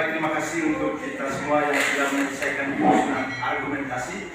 Baik, terima kasih untuk kita semua yang sudah menyelesaikan penyusunan argumentasi.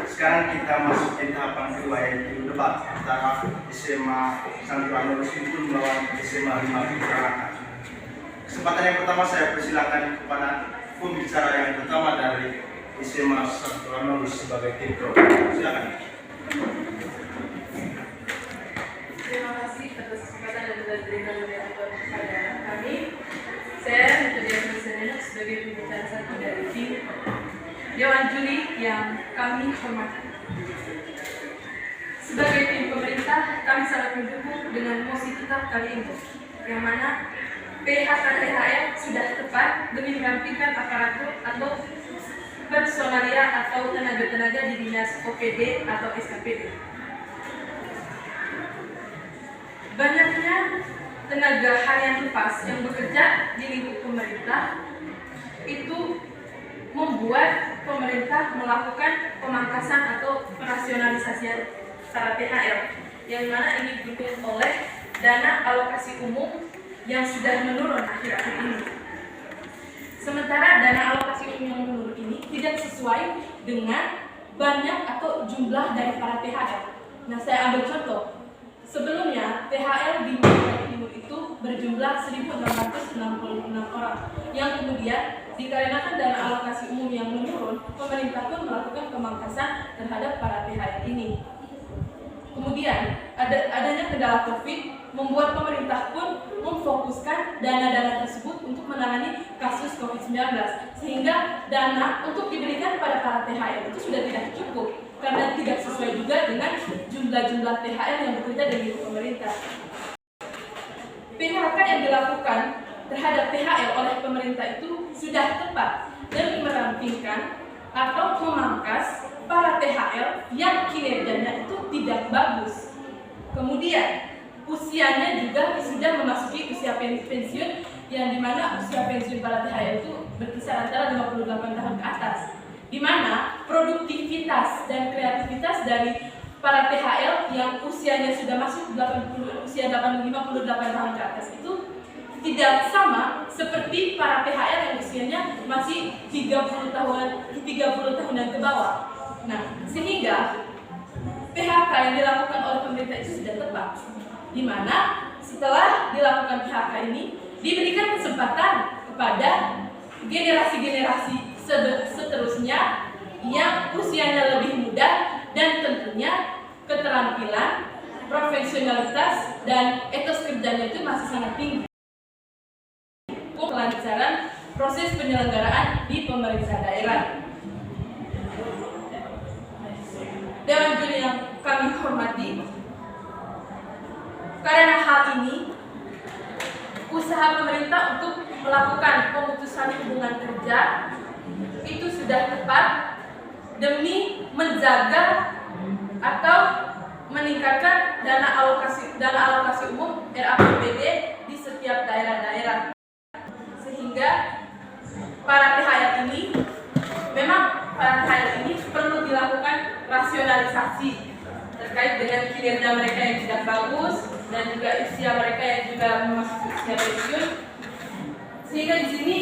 Sekarang kita masuk ke tahapan kedua, yaitu debat antara SMA Santuranulus Unggul melawan SMA 5 Fitralaka. Kesempatan yang pertama saya persilakan kepada pembicara yang pertama dari SMA Santuranulus sebagai tim pro. Silakan. Terima kasih atas kesempatan dan telah diberikan oleh kepada kami. Saya Natalia Kristiana sebagai pembicara satu dari tim Dewan Juri yang kami hormati. Sebagai tim pemerintah, kami sangat mendukung dengan mosi tetap kali ini, yang mana PHK-THR sudah tepat demi merampingkan aparatur atau personalia atau tenaga-tenaga di dinas OPD atau SKPD. Banyaknya tenaga harian lepas yang bekerja di lingkup pemerintah itu membuat pemerintah melakukan pemangkasan atau perasionalisasian secara THR, yang mana ini didukung oleh dana alokasi umum yang sudah menurun akhir-akhir ini. Sementara dana alokasi umum yang menurun ini tidak sesuai dengan banyak atau jumlah dari para THR. Nah, saya ambil contoh. Sebelumnya, THR di Jawa Timur itu berjumlah 1.666 orang, yang kemudian dikarenakan dana alokasi umum yang menurun, pemerintah pun melakukan pemangkasan terhadap para THR ini. Kemudian, adanya kendala COVID membuat pemerintah pun memfokuskan dana-dana tersebut untuk menangani kasus COVID-19, sehingga dana untuk diberikan pada para THR itu sudah tidak cukup, karena tidak sesuai juga dengan jumlah-jumlah THR yang bekerja di pemerintah. PHK yang dilakukan terhadap THR oleh pemerintah itu sudah tepat demi merampingkan atau memangkas para THR yang kinerjanya itu tidak bagus. Kemudian usianya juga sudah memasuki usia pensiun, yang dimana usia pensiun para THR itu berkisar antara 58 tahun ke atas, di mana produktivitas dan kreativitas dari para THR yang usianya sudah masuk usia 58 tahun ke atas itu tidak sama seperti para THR yang usianya masih 30 tahunan ke bawah. Nah, sehingga PHK yang dilakukan oleh pemerintah itu sudah tepat, di mana setelah dilakukan PHK ini diberikan kesempatan kepada generasi-generasi seterusnya yang usianya lebih muda dan tentunya keterampilan, profesionalitas, dan etos kerjanya itu masih sangat tinggi untuk kelancaran proses penyelenggaraan di pemerintah daerah. Dewan Juri yang kami hormati, karena hal ini usaha pemerintah untuk melakukan pemutusan hubungan kerja itu sudah tepat demi menjaga atau meningkatkan dana alokasi umum RAPBD di setiap daerah-daerah, sehingga para THR ini perlu dilakukan rasionalisasi terkait dengan kinerja mereka yang tidak bagus dan juga usia mereka yang juga memasuki usia pensiun, sehingga di sini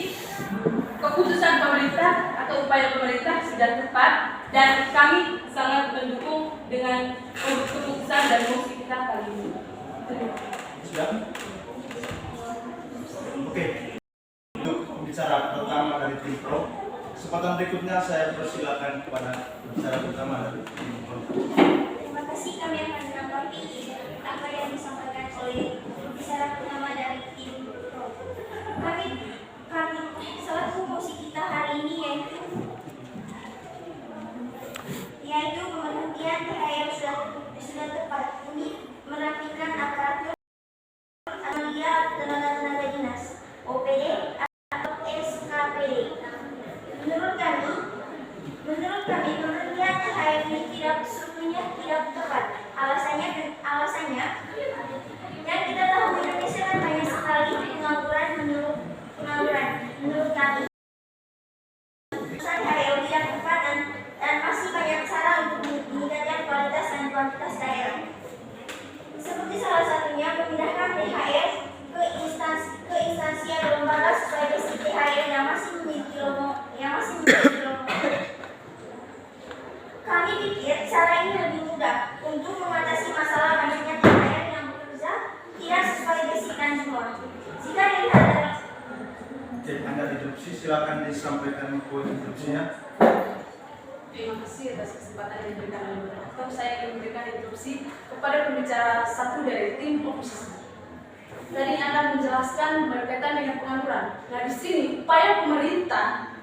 keputusan pemerintah atau upaya pemerintah sudah tepat dan kami sangat mendukung dengan keputusan dan mosi kita kali ini. Sudah? Oke. Untuk pembicara pertama dari tim pro, kesempatan berikutnya saya persilakan kepada pembicara pertama dari tim pro. Terima kasih, kami akan menanggapi apa yang disampaikan oleh pembicara pertama dari tim pro. Kami selaku mosi kita hari ini yaitu pemberhentian THR sudah tepat demi merapikan aparatur amalia tenaga dinas OPD atau SKPD. Menurut kami pemberhentian THR ini tidak sepenuhnya disampaikan poin instruksinya. Terima kasih atas kesempatan yang diberikan oleh moderator. Saya ingin memberikan instruksi kepada pembicara satu dari tim oposisi. Tadi Anda menjelaskan berkaitan dengan pengaturan. Nah, di sini upaya pemerintah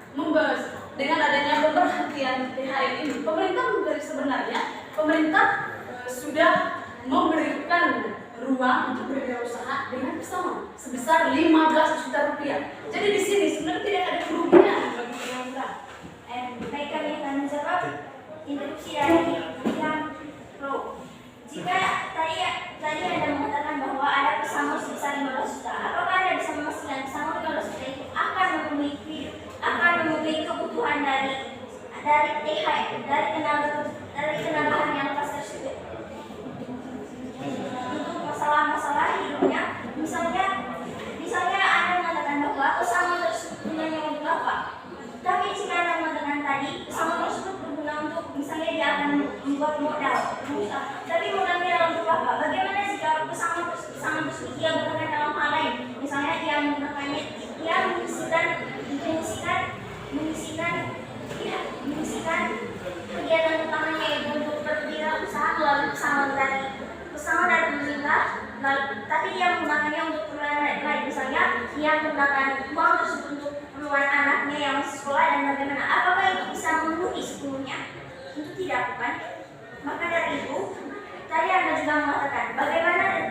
dengan adanya pemberhentian THR ini, sebenarnya pemerintah sudah memberikan ruang untuk berwirausaha dengan pesangon sebesar 15 juta rupiah. Jadi di sini sebenarnya tidak ada kerugian bagi pengangguran. Baik, kami akan menjawab interupsi dari yang pro. Jika tadi Anda mengatakan bahwa ada pesangon sebesar 15 juta, apakah Anda bisa memastikan pesangon 15 juta itu akan memenuhi kebutuhan dari THR, dari tenaga yang lepas tersebut untuk masalah hidupnya? Misalnya Anda mengatakan bahwa pesangon tersebut gunanya untuk apa? Tapi jika Anda mengatakan tadi pesangon tersebut berguna untuk misalnya dia akan membuat modal, tapi modalnya untuk apa? Bagaimana jika pesangon tersebut dia gunakan dalam hal lain? Misalnya dia menggunakannya, dia mengisikan kegiatan utamanya yaitu untuk berwirausaha melalui pesangon dari pemerintah, tapi dia menggunakannya untuk keperluan lain. Misalnya dia menggunakan uang tersebut untuk keperluan anaknya yang masih sekolah, dan bagaimana? Apakah itu bisa memenuhi sepenuhnya? Itu tidak, bukan? Maka dari itu, tadi Anda juga mengatakan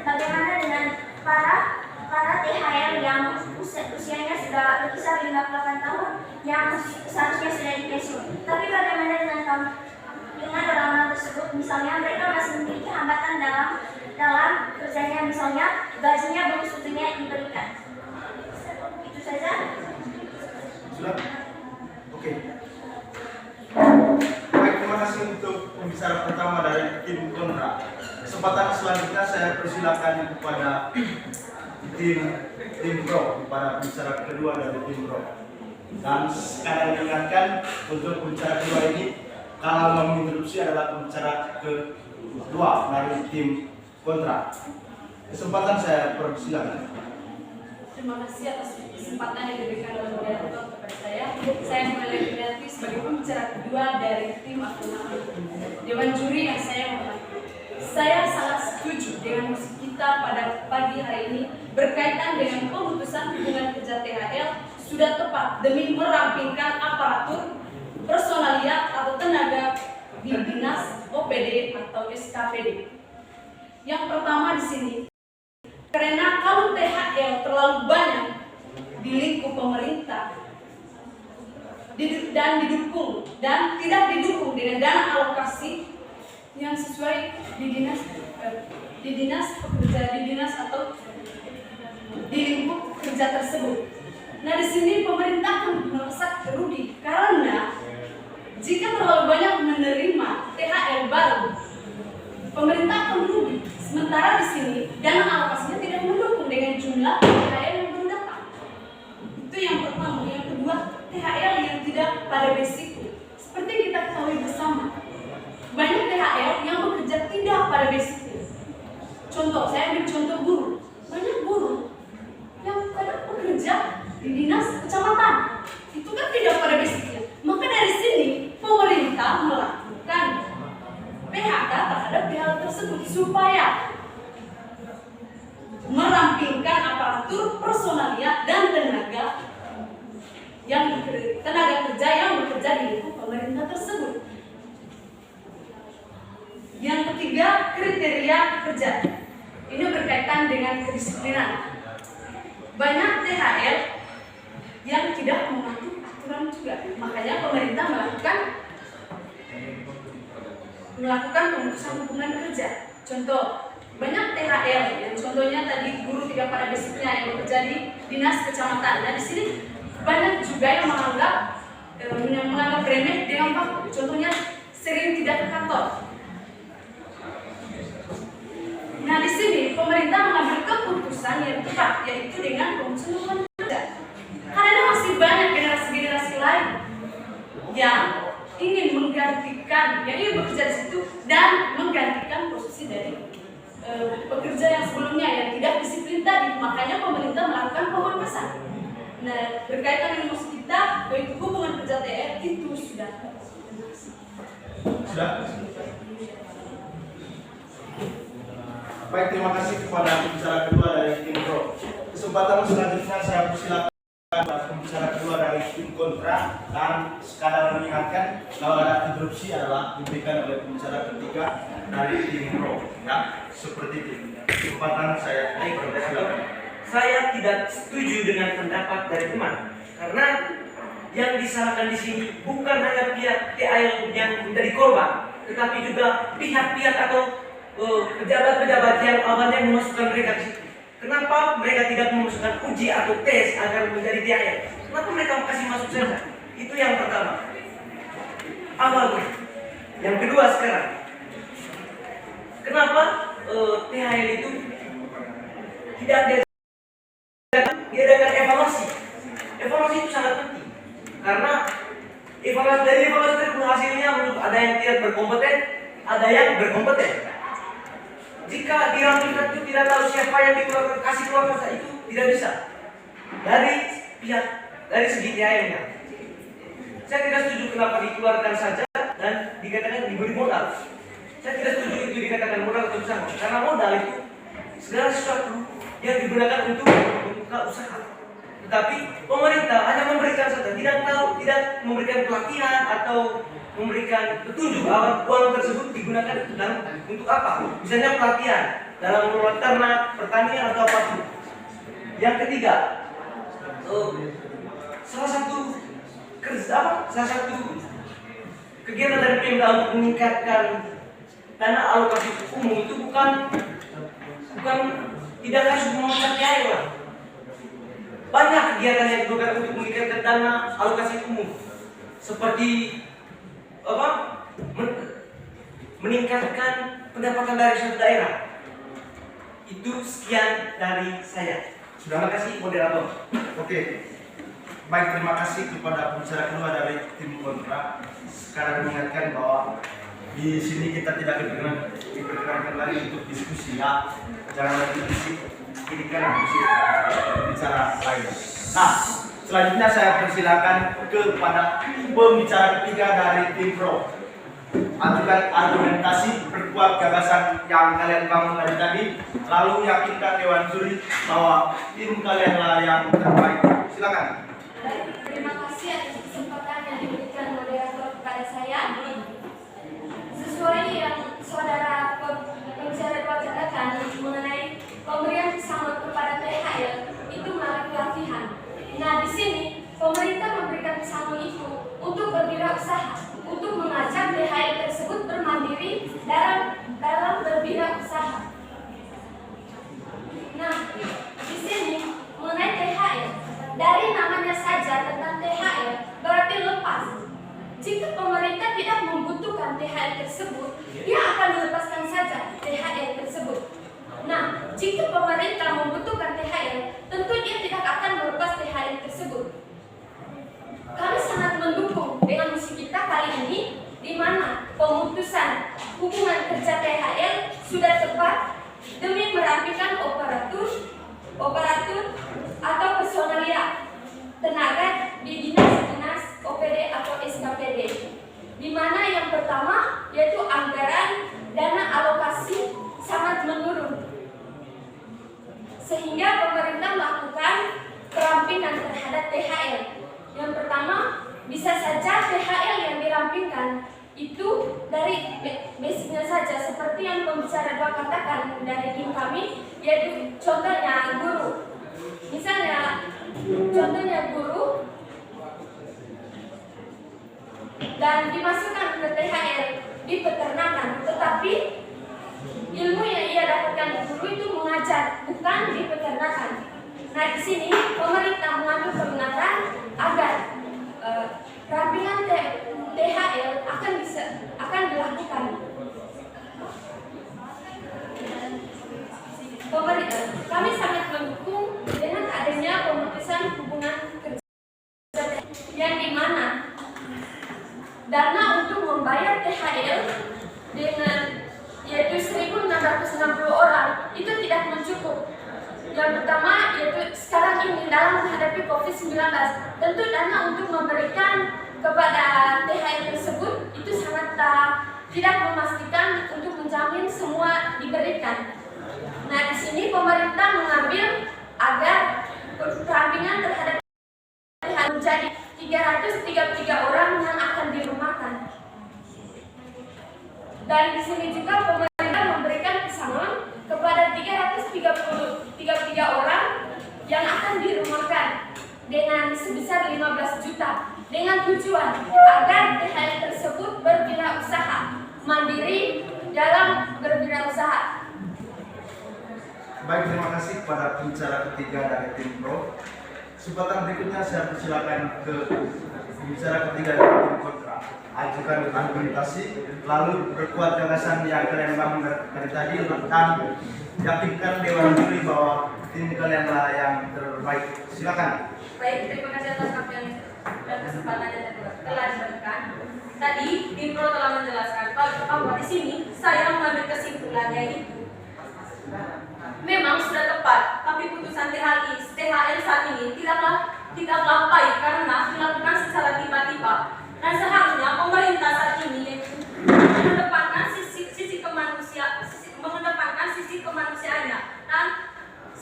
bagaimana dengan para THR yang usianya sudah berkisar 58 tahun yang seharusnya sudah dipensiun. Tapi bagaimana dengan orang-orang tersebut? Misalnya mereka masih memiliki hambatan dalam kerjanya, misalnya gajinya belum seutuhnya diberikan. Itu saja. Sudah? Oke. Baik, terima kasih untuk pembicara pertama dari tim kontra. Kesempatan selanjutnya saya persilakan kepada tim pro, kepada pembicara kedua dari tim pro. Dan sekarang diingatkan untuk pembicara kedua ini, kalau mau menginterupsi adalah pembicara kedua dari tim kontra. Kesempatan saya persilakan. Terima kasih atas kesempatan yang diberikan oleh moderator kepada saya. Saya Melek Melati sebagai pembicara kedua dari tim alternatif. Dewan juri yang saya hormati. Saya sangat setuju dengan musik kita pada pagi hari ini berkaitan dengan pemutusan hubungan kerja THL sudah tepat demi merampingkan aparatur, personalia atau tenaga di dinas OPD atau SKPD. Yang pertama di sini, karena kalau THL terlalu banyak di lingkup pemerintah dan tidak didukung dengan dana alokasi yang sesuai di dinas atau di lingkup kerja tersebut. Nah, di sini pemerintah akan merasa rugi karena jika terlalu banyak menerima THL baru, pemerintah akan rugi. Sementara di sini dana alokasinya tidak mendukung dengan jumlah THL yang baru datang. Itu yang pertama. Yang kedua, THL yang tidak pada basicnya. Seperti kita ketahui bersama, banyak THL yang bekerja tidak pada basicnya. Contoh, saya ambil contoh guru. Banyak guru yang kadang bekerja di dinas kecamatan. Itu kan tidak pada basicnya. Maka dari sini pemerintah melakukan PHK terhadap pihak tersebut supaya merampingkan aparatur, personalia dan tenaga kerja yang bekerja di lingkup pemerintah tersebut. Yang ketiga, kriteria kerja. Ini berkaitan dengan kedisiplinan. Banyak THL yang tidak mematuhi aturan juga. Makanya pemerintah melakukan pemutusan hubungan kerja. Contoh, banyak THL yang contohnya tadi guru tidak pada basicnya yang bekerja di dinas kecamatan. Nah, di sini banyak juga yang menganggap remeh dengan waktu. Contohnya sering tidak ke kantor. Nah, di sini pemerintah mengambil keputusan yang tepat, yaitu dengan pemutusan hubungan kerja. Karena masih banyak generasi-generasi lain yang ingin menggantikan, yang ingin bekerja di situ dan menggantikan posisi dari pekerja yang sebelumnya yang tidak disiplin tadi. Makanya pemerintah melakukan pemangkasan. Nah, berkaitan dengan musuh kita, yaitu hubungan kerja THL itu sudah. Baik, terima kasih kepada pembicara kedua dari tim pro. Kesempatan selanjutnya saya persilakan kepada pembicara kedua dari tim kontra, dan sekadar mengingatkan kalau ada interupsi adalah diberikan oleh pembicara ketiga dari tim pro. Ya, seperti itu. Kesempatan saya persilakan. Saya tidak setuju dengan pendapat dari teman, karena yang disalahkan di sini bukan hanya pihak THL yang menjadi korban, tetapi juga pihak-pihak atau pejabat-pejabat yang awalnya memasukkan mereka di situ. Kenapa mereka tidak memasukkan uji atau tes agar menjadi THL? Kenapa mereka kasih masuk saja? Itu yang pertama. Awalnya. Yang kedua sekarang, kenapa THL itu tidak diadakan evaluasi? Evaluasi itu sangat penting, karena dari evaluasi tersebut hasilnya menurut ada yang tidak berkompeten, ada yang berkompeten. Jika dirampingkan itu tidak tahu siapa yang kasih keluarkan saat itu tidak bisa. Dari segi THL-nya, saya tidak setuju kenapa dikeluarkan saja dan dikatakan diberi modal. Saya tidak setuju itu dikatakan modal atau usaha, karena modal itu segala sesuatu yang digunakan untuk membuka usaha. Tetapi pemerintah hanya memberikan saja, tidak memberikan pelatihan atau memberikan petunjuk bahwa uang tersebut digunakan untuk apa. Misalnya pelatihan dalam mengelola ternak, pertanian atau apapun. Yang ketiga, salah satu kegiatan dari Pemda untuk meningkatkan dana alokasi umum itu bukan tidak harus memecat THL. Banyak kegiatan yang digunakan untuk meningkatkan dana alokasi umum, seperti meningkatkan pendapatan dari suatu daerah. Itu sekian dari saya. Terima kasih moderator. Oke. Baik, terima kasih kepada pembicara kedua dari tim kontra. Sekarang mengingatkan bahwa di sini kita tidak diperkenankan lagi untuk diskusi, ya. Jangan lagi diskusi. Ini kan diskusi bicara lain. Nah, selanjutnya saya persilakan kepada pembicara ketiga dari tim pro. Ajukan argumentasi, perkuat gagasan yang kalian bangun tadi, lalu yakinkan Dewan Juri bahwa tim kalian lah yang terbaik. Silakan. Terima kasih atas kesempatan yang diberikan moderator kepada saya. Sesuai yang saudara pembicara katakan mengenai pemberian pesangon kepada THL itu melalui pelatihan. Nah, di sini pemerintah memberikan pesangon itu untuk berwirausaha, untuk mengajak THL tersebut bermandiri dalam berwirausaha. Nah, di sini mengenai THL, dari namanya saja tentang THL berarti lepas. Jika pemerintah tidak membutuhkan THL tersebut, dia akan melepaskan saja THL tersebut. Nah, jika pemerintah membutuhkan THL, tentu dia tidak akan melepas THL tersebut. Kami sangat mendukung dengan misi kita kali ini, di mana pemutusan hubungan kerja THL sudah tepat demi merapikan operatur atau personalia tenaga di dinas-dinas OPD atau SKPD, di mana yang pertama yaitu anggaran dana alokasi sangat menurun, sehingga pemerintah melakukan perampingan terhadap THL. Yang pertama, bisa saja THL yang dirampingkan itu dari basicnya saja, seperti yang pembicara dua katakan dari tim kami, yaitu contohnya guru. Misalnya, contohnya guru dan dimasukkan ke THL di peternakan, tetapi ilmu yang ia dapatkan di guru itu mengajar, bukan di peternakan. Nah, di sini pemerintah mengambil kebenaran agar rampingan THL akan dilakukan. Pemerintah, kami sangat mendukung dengan adanya pemutusan hubungan kerja yang dimana dana untuk membayar THL dengan yaitu 1.660 orang itu tidak mencukup. Yang pertama yaitu sekarang ini dalam menghadapi COVID-19, tentu dana untuk memberikan kepada THR tersebut itu sangat tidak memastikan untuk menjamin semua diberikan. Nah, di sini pemerintah mengambil agar pendampingan terhadap THR menjadi 333 orang yang akan dirumahkan. Dan di sini juga pemerintah memberikan pesangon kepada 333 orang yang akan dirumahkan dengan sebesar 15 juta dengan tujuan agar THR tersebut berwirausaha mandiri dalam berwirausaha. Baik, terima kasih kepada pembicara ketiga dari tim pro. Kesempatan berikutnya saya persilakan ke pembicara ketiga dari tim kontra. Ajukan argumentasi, lalu berkuat gagasan yang kalian bangun dari tadi tentang yakinkan Dewan Juri bahwa tim kalianlah yang terbaik. Silakan. Baik, terima kasih atas waktu dan kesempatan yang telah diberikan. Tadi tim pro telah menjelaskan bahwa di sini saya mengambil kesimpulannya itu memang sudah tepat, tapi putusan THR saat ini tidaklah baik karena dilakukan secara tiba-tiba. Dan seharusnya pemerintah saat ini mengedepankan sisi kemanusiaannya, dan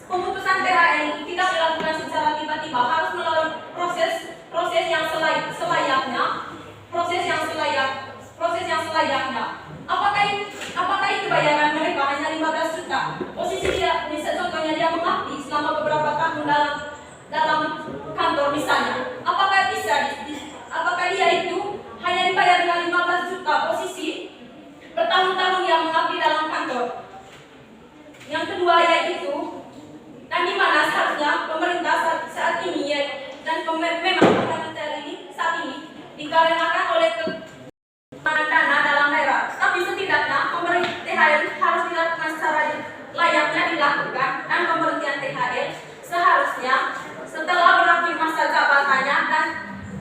pemutusan THR ini tidak dilakukan secara tiba-tiba, harus melalui proses yang selayaknya. Apakah itu bayaran mereka hanya 15 juta? Posisi dia, misalnya contohnya dia mengabdi selama beberapa tahun dalam kantor misalnya. Apakah dia itu hanya dibayar dengan 15 juta posisi bertahun-tahun yang mengabdi dalam kantor? Yang kedua yaitu, dan di mana seharusnya pemerintah saat ini dan memang pemerintah ini saat ini dikarenakan oleh dana dalam daerah, tapi setidaknya pemerintah THR harus dilakukan secara layaknya dilakukan, dan pemberhentian THR seharusnya setelah berakhir masa jabatannya, dan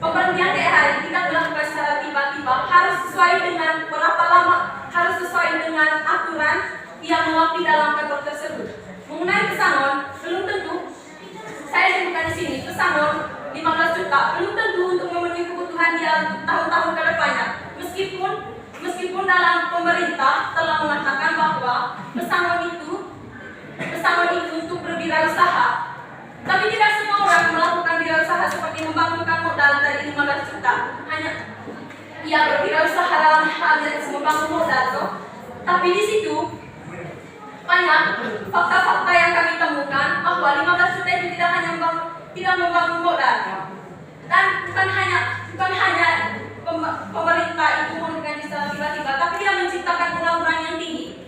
pemberhentian THR tidak dilakukan secara tiba-tiba, harus sesuai dengan berapa lama, harus sesuai dengan aturan yang mengabdi dalam kantor tersebut. Mengenai pesangon, belum tentu saya sebutkan di sini pesangon 15 juta belum tentu untuk memenuhi kebutuhan dia tahun-tahun ke depannya. Meskipun dalam pemerintah telah mengatakan bahwa pesangon itu untuk berwirausaha, tapi tidak semua orang melakukan wirausaha seperti membangunkan modal dari 15 juta. Hanya ia berwirausaha dalam hal membangun modal, tapi di situ banyak fakta-fakta yang kami temukan bahwa 15 juta itu tidak membangun modal, dan bukan hanya pemerintah itu memberikan secara tiba-tiba, tapi dia menciptakan pengangguran yang tinggi,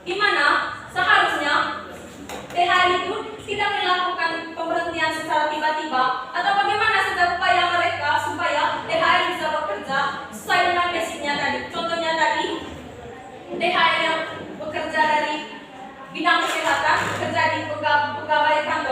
di mana seharusnya THR itu tidak melakukan pemberhentian secara tiba-tiba, atau bagaimana setiap upaya mereka supaya THR bisa bekerja sesuai dengan basicnya tadi. Contohnya tadi THR yang bekerja dari bidang kesehatan, bekerja di pegawai kantor